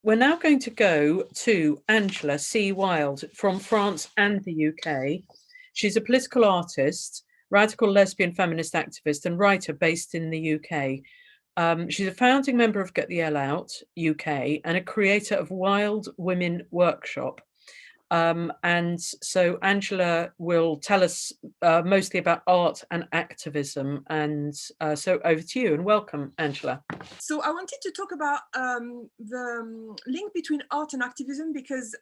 We're now going to go to Angela C. Wild from France and the UK. She's a political artist, radical lesbian feminist activist and writer based in the UK. She's a founding member of Get the L Out UK and a creator of Wild Womyn Workshop. And so Angela will tell us mostly about art and activism. And so over to you and welcome, Angela. So I wanted to talk about the link between art and activism because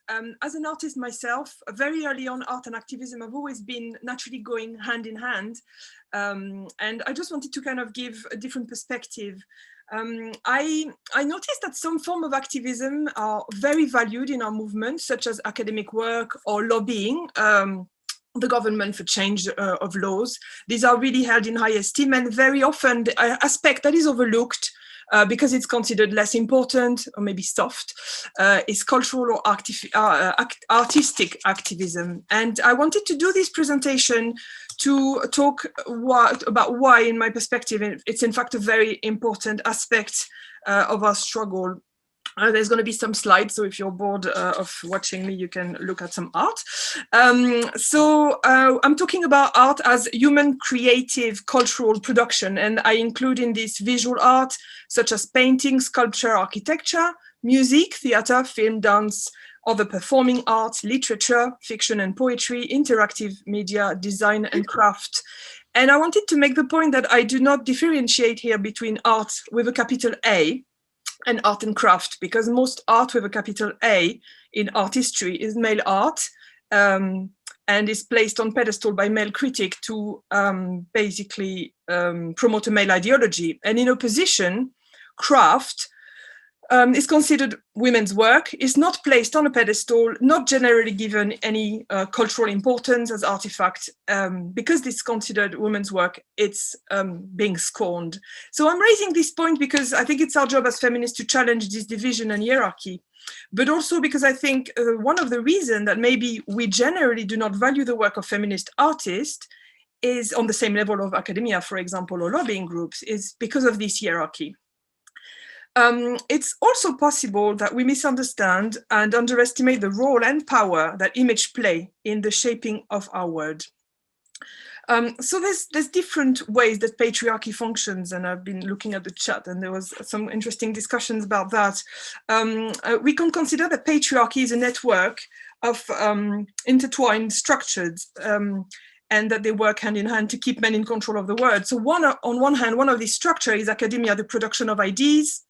as an artist myself, very early on, art and activism have always been naturally going hand in hand. And I just wanted to kind of give a different perspective. I noticed that some form of activism are very valued in our movement, such as academic work or lobbying the government for change of laws. These are really held in high esteem, and very often the aspect that is overlooked because it's considered less important or maybe soft is cultural or artistic activism. And I wanted to do this presentation to talk about why, in my perspective, it's in fact a very important aspect of our struggle. There's going to be some slides, so if you're bored of watching me, you can look at some art. I'm talking about art as human creative cultural production, and I include in this visual art, such as painting, sculpture, architecture, music, theater, film, dance, other performing arts, literature, fiction and poetry, interactive media, design and craft. And I wanted to make the point that I do not differentiate here between art with a capital A and art and craft, because most art with a capital A in art history is male art and is placed on pedestal by male critic to basically promote a male ideology. And in opposition, craft is considered women's work, is not placed on a pedestal, not generally given any cultural importance as artifact. Because it's considered women's work, it's being scorned. So I'm raising this point because I think it's our job as feminists to challenge this division and hierarchy, but also because I think one of the reasons that maybe we generally do not value the work of feminist artists is on the same level of academia, for example, or lobbying groups, is because of this hierarchy. It's also possible that we misunderstand and underestimate the role and power that image play in the shaping of our world. So there's different ways that patriarchy functions, and I've been looking at the chat and there was some interesting discussions about that. We can consider that patriarchy is a network of intertwined structures and that they work hand in hand to keep men in control of the world. So on one hand, one of these structures is academia, the production of ideas,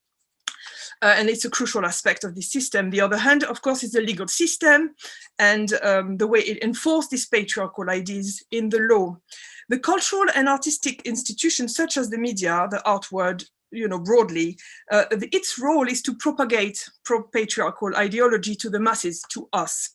and it's a crucial aspect of this system. The other hand, of course, is the legal system and the way it enforces these patriarchal ideas in the law. The cultural and artistic institutions, such as the media, the art world, broadly, its role is to propagate patriarchal ideology to the masses, to us.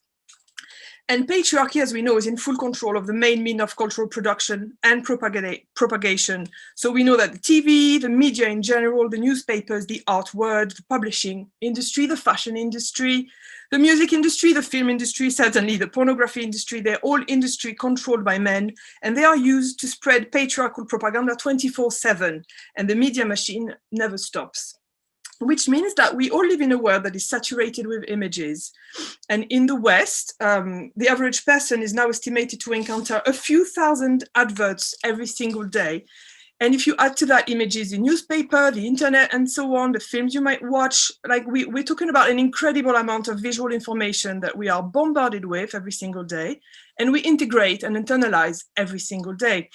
And patriarchy, as we know, is in full control of the main mean of cultural production and propagation. So we know that the TV, the media in general, the newspapers, the art world, the publishing industry, the fashion industry, the music industry, the film industry, certainly the pornography industry, they're all industry controlled by men, and they are used to spread patriarchal propaganda 24/7, and the media machine never stops. Which means that we all live in a world that is saturated with images. And in the West, the average person is now estimated to encounter a few thousand adverts every single day. And if you add to that images in newspaper, the internet, and so on, the films you might watch, like we're talking about an incredible amount of visual information that we are bombarded with every single day, and we integrate and internalize every single day.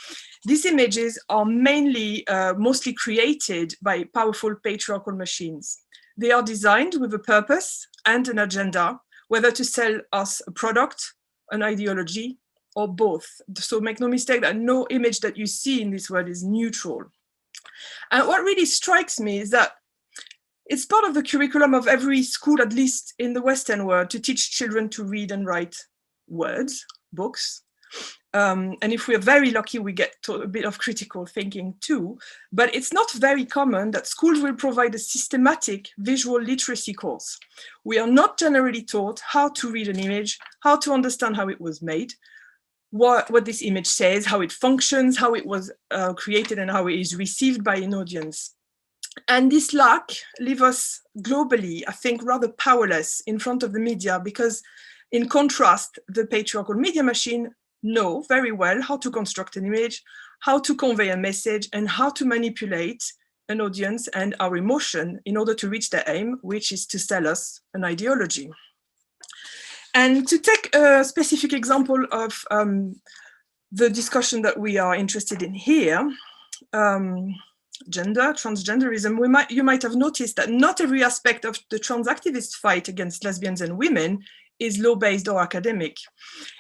These images are mostly created by powerful patriarchal machines. They are designed with a purpose and an agenda, whether to sell us a product, an ideology, or both. So make no mistake that no image that you see in this world is neutral. And what really strikes me is that it's part of the curriculum of every school, at least in the Western world, to teach children to read and write words, books. And if we're very lucky, we get to a bit of critical thinking too. But it's not very common that schools will provide a systematic visual literacy course. We are not generally taught how to read an image, how to understand how it was made, what this image says, how it functions, how it was created, and how it is received by an audience. And this lack leaves us globally, I think, rather powerless in front of the media, because in contrast, the patriarchal media machine know very well how to construct an image, how to convey a message, and how to manipulate an audience and our emotion in order to reach their aim, which is to sell us an ideology. And to take a specific example of the discussion that we are interested in here, gender, transgenderism, you might have noticed that not every aspect of the trans activist fight against lesbians and women is law-based or academic.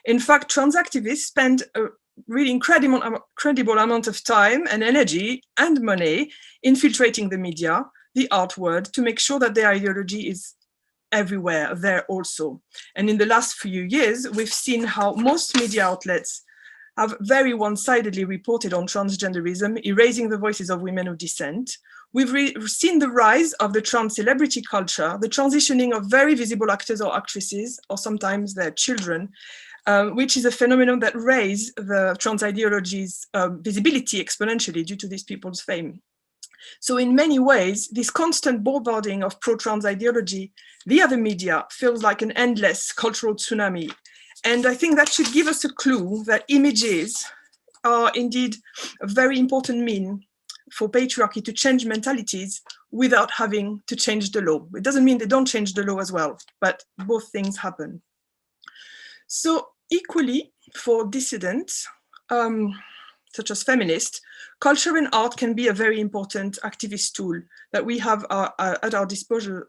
In fact, trans activists spend a really incredible amount of time and energy and money infiltrating the media, the art world, to make sure that their ideology is everywhere, there also. And in the last few years, we've seen how most media outlets have very one-sidedly reported on transgenderism, erasing the voices of women of dissent. We've seen the rise of the trans celebrity culture, the transitioning of very visible actors or actresses, or sometimes their children, which is a phenomenon that raised the trans ideology's visibility exponentially due to these people's fame. So in many ways, this constant bombarding of pro-trans ideology via the media feels like an endless cultural tsunami. And I think that should give us a clue that images are indeed a very important mean for patriarchy to change mentalities without having to change the law. It doesn't mean they don't change the law as well, but both things happen. So equally for dissidents, such as feminists, culture and art can be a very important activist tool that we have at our disposal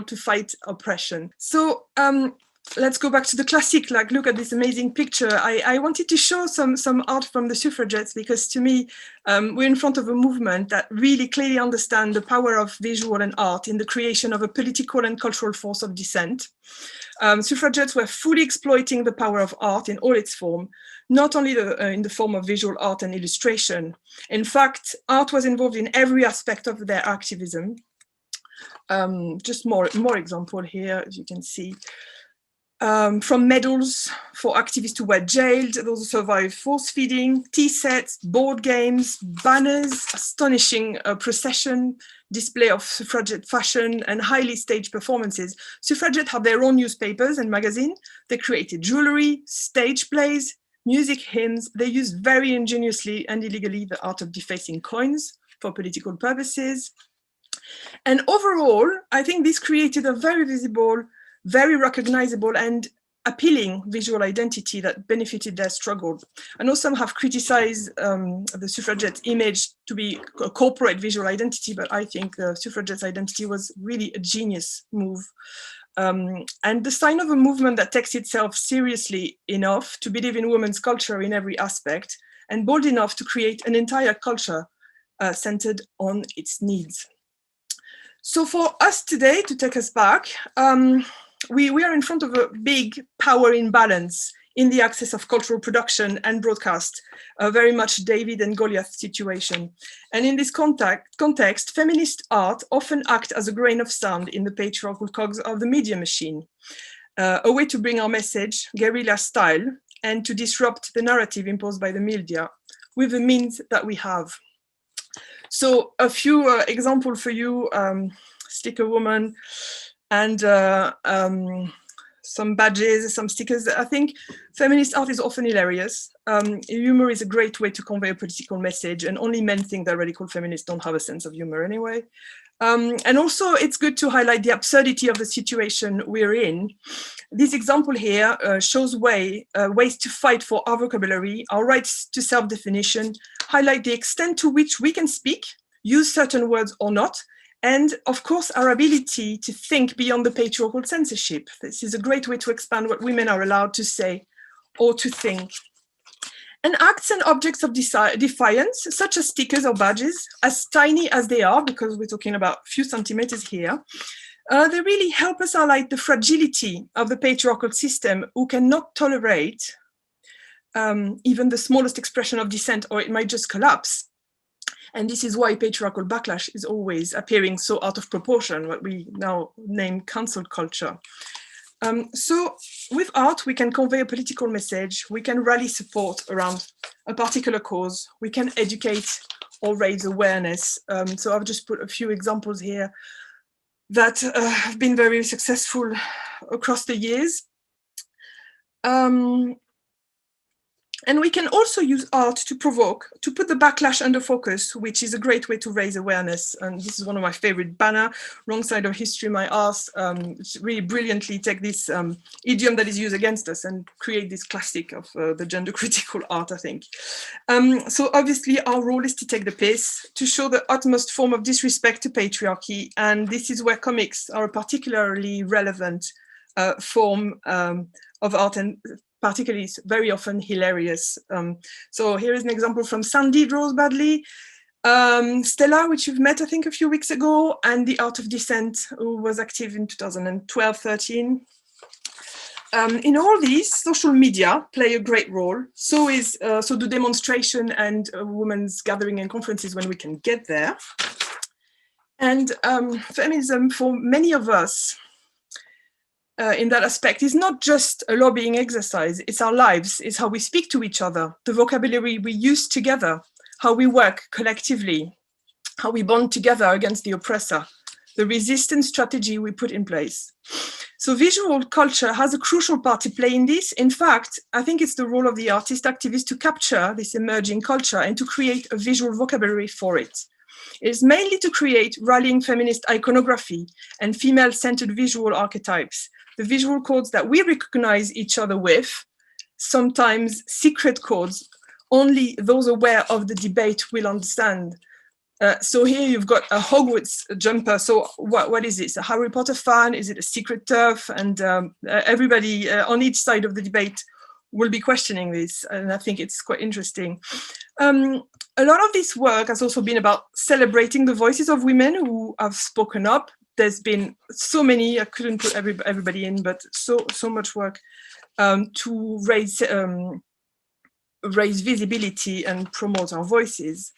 to fight oppression. So let's go back to the classic, like look at this amazing picture. I wanted to show some art from the suffragettes, because to me, we're in front of a movement that really clearly understands the power of visual and art in the creation of a political and cultural force of dissent. Suffragettes were fully exploiting the power of art in all its form, not only in the form of visual art and illustration. In fact, art was involved in every aspect of their activism. Just more example here, as you can see. From medals for activists who were jailed, those who survived force feeding, tea sets, board games, banners, astonishing procession, display of suffragette fashion, and highly staged performances. Suffragettes had their own newspapers and magazine. They created jewelry, stage plays, music hymns. They used very ingeniously and illegally the art of defacing coins for political purposes. And overall, I think this created a very visible, very recognizable and appealing visual identity that benefited their struggle. I know some have criticized the suffragette image to be a corporate visual identity, but I think the suffragette's identity was really a genius move. And the sign of a movement that takes itself seriously enough to believe in women's culture in every aspect, and bold enough to create an entire culture centered on its needs. So for us today, to take us back, we are in front of a big power imbalance in the access of cultural production and broadcast, very much David and Goliath situation. And in this context, feminist art often acts as a grain of sand in the patriarchal cogs of the media machine, a way to bring our message, guerrilla style, and to disrupt the narrative imposed by the media with the means that we have. So a few examples for you, sticker woman, and some badges, some stickers. I think feminist art is often hilarious. Humor is a great way to convey a political message, and only men think that radical feminists don't have a sense of humor anyway. And also it's good to highlight the absurdity of the situation we're in. This example here shows ways to fight for our vocabulary, our rights to self-definition, highlight the extent to which we can speak, use certain words or not, and of course, our ability to think beyond the patriarchal censorship. This is a great way to expand what women are allowed to say or to think. And acts and objects of defiance, such as stickers or badges, as tiny as they are, because we're talking about a few centimeters here, they really help us highlight the fragility of the patriarchal system, who cannot tolerate even the smallest expression of dissent, or it might just collapse. And this is why patriarchal backlash is always appearing so out of proportion, what we now name cancel culture. So with art, we can convey a political message, we can rally support around a particular cause, we can educate or raise awareness. So I've just put a few examples here that have been very successful across the years. And we can also use art to provoke, to put the backlash under focus, which is a great way to raise awareness. And this is one of my favorite banner, Wrong Side of History, My Art, really brilliantly take this idiom that is used against us and create this classic of the gender critical art, I think. So obviously our role is to take the piss, to show the utmost form of disrespect to patriarchy. And this is where comics are a particularly relevant form of art, and particularly very often hilarious. So here is an example from Sandy Draws Badly, Stella, which you've met, I think, a few weeks ago, and The Art of Dissent, who was active in 2012-13. In all these, social media play a great role. So do demonstration and women's gathering and conferences when we can get there. And feminism, for many of us, in that aspect, is not just a lobbying exercise, it's our lives, it's how we speak to each other, the vocabulary we use together, how we work collectively, how we bond together against the oppressor, the resistance strategy we put in place. So visual culture has a crucial part to play in this. In fact, I think it's the role of the artist activist to capture this emerging culture and to create a visual vocabulary for it. It is mainly to create rallying feminist iconography and female-centered visual archetypes, the visual codes that we recognize each other with, sometimes secret codes, only those aware of the debate will understand. So here you've got a Hogwarts jumper. So what is this? A Harry Potter fan? Is it a secret turf? And everybody on each side of the debate will be questioning this. And I think it's quite interesting. A lot of this work has also been about celebrating the voices of women who have spoken up. There's been so many, I couldn't put everybody in, but so much work to raise visibility and promote our voices.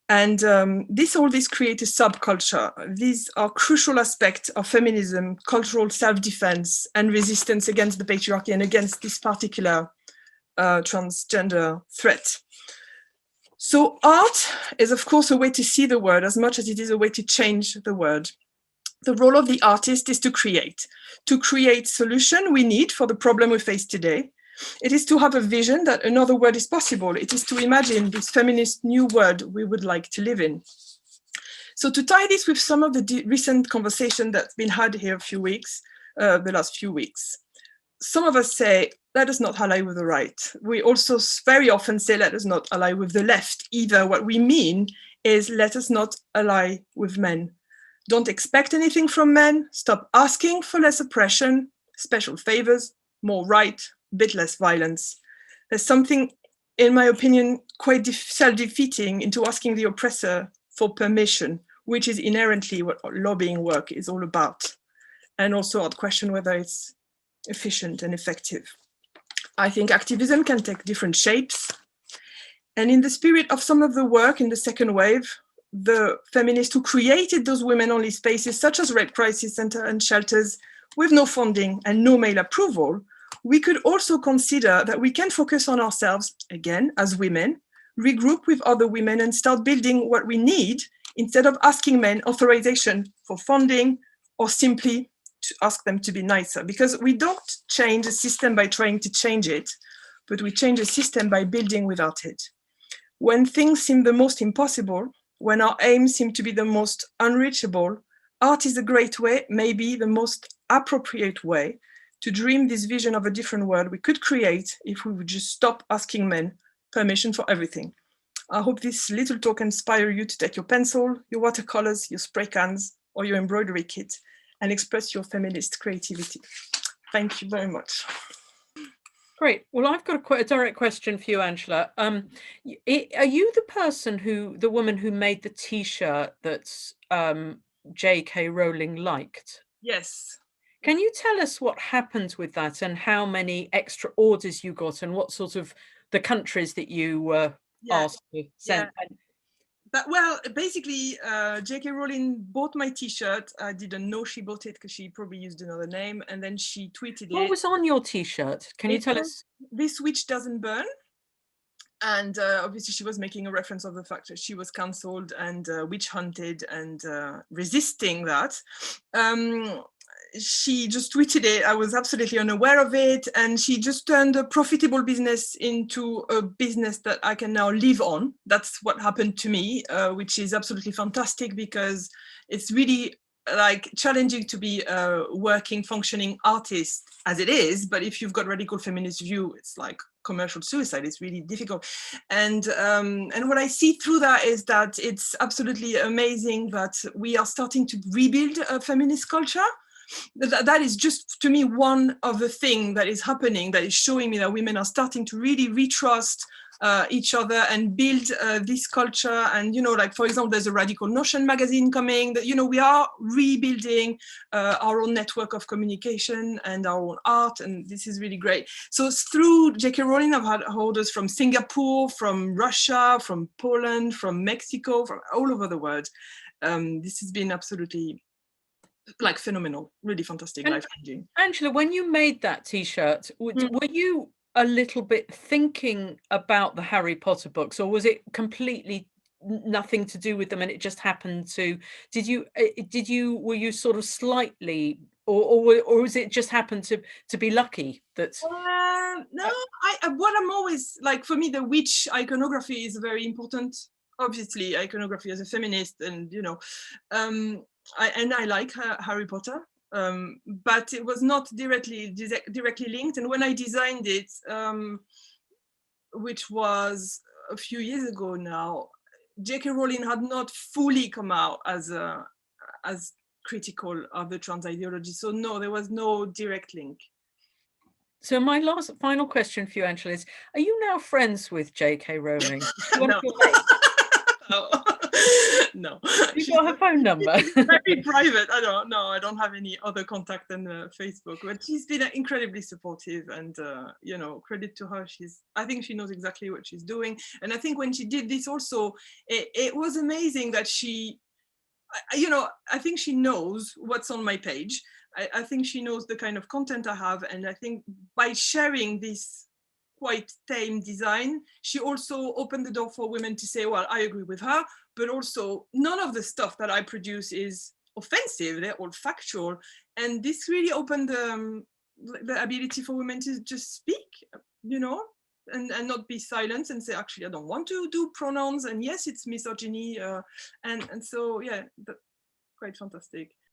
And all this creates a subculture. These are crucial aspects of feminism, cultural self-defense and resistance against the patriarchy and against this particular transgender threat. So art is, of course, a way to see the world as much as it is a way to change the world. The role of the artist is to create solution we need for the problem we face today. It is to have a vision that another world is possible. It is to imagine this feminist new world we would like to live in. So to tie this with some of the recent conversation that's been had here the last few weeks, some of us say, let us not ally with the right. We also very often say, let us not ally with the left either. What we mean is, let us not ally with men. Don't expect anything from men. Stop asking for less oppression, special favors, more right, a bit less violence. There's something, in my opinion, quite self-defeating into asking the oppressor for permission, which is inherently what lobbying work is all about. And also I'd question whether it's efficient and effective. I think activism can take different shapes. And in the spirit of some of the work in the second wave, the feminists who created those women-only spaces, such as Rape Crisis Center and shelters, with no funding and no male approval, we could also consider that we can focus on ourselves, again, as women, regroup with other women and start building what we need instead of asking men authorization for funding or simply to ask them to be nicer. Because we don't change a system by trying to change it, but we change a system by building without it. When things seem the most impossible, when our aims seem to be the most unreachable, art is a great way, maybe the most appropriate way, to dream this vision of a different world we could create if we would just stop asking men permission for everything. I hope this little talk inspires you to take your pencil, your watercolors, your spray cans, or your embroidery kit and express your feminist creativity. Thank you very much. Great. Well, I've got quite a direct question for you, Angela. Are you the woman who made the T-shirt that's J.K. Rowling liked? Yes. Can you tell us what happened with that and how many extra orders you got and what sort of the countries that you asked to send? Yeah. Well, basically, J.K. Rowling bought my T-shirt. I didn't know she bought it because she probably used another name, and then she tweeted it. What was on your T-shirt? Can you tell us? This Witch Doesn't Burn. And obviously she was making a reference of the fact that she was cancelled and witch hunted and resisting that. She just tweeted it. I was absolutely unaware of it. And she just turned a profitable business into a business that I can now live on. That's what happened to me, which is absolutely fantastic, because it's really like challenging to be a working, functioning artist as it is. But if you've got radical feminist view, it's like commercial suicide. It's really difficult. And what I see through that is that it's absolutely amazing that we are starting to rebuild a feminist culture. That is just, to me, one of the things that is happening, that is showing me that women are starting to really retrust each other and build this culture. And, you know, like, for example, there's a Radical Notion magazine coming, that, you know, we are rebuilding our own network of communication and our own art, and this is really great. So through J.K. Rowling, I've had orders from Singapore, from Russia, from Poland, from Mexico, from all over the world. This has been absolutely, like, phenomenal, really fantastic, life-changing. Angela, when you made that t-shirt, were you a little bit thinking about the Harry Potter books, or was it completely nothing to do with them and it just happened to, were you sort of slightly, or was it just happened to be lucky that no, what I'm always like, for me, the witch iconography is very important, obviously, iconography as a feminist, and, you know, I like Harry Potter, but it was not directly linked. And when I designed it, which was a few years ago now, J.K. Rowling had not fully come out as critical of the trans ideology. So no, there was no direct link. So my final question for you, Angela, is: are you now friends with J.K. Rowling? No. No. You got her phone number? Very private. I don't have any other contact than Facebook, but she's been incredibly supportive, and you know, credit to her. I think she knows exactly what she's doing. And I think when she did this also, it was amazing that she, you know, I think she knows what's on my page. I think she knows the kind of content I have, and I think by sharing this quite tame design, she also opened the door for women to say, well, I agree with her, but also none of the stuff that I produce is offensive, they're all factual. And this really opened the ability for women to just speak, you know, and not be silent and say, actually, I don't want to do pronouns, and yes, it's misogyny. And so, yeah, quite fantastic.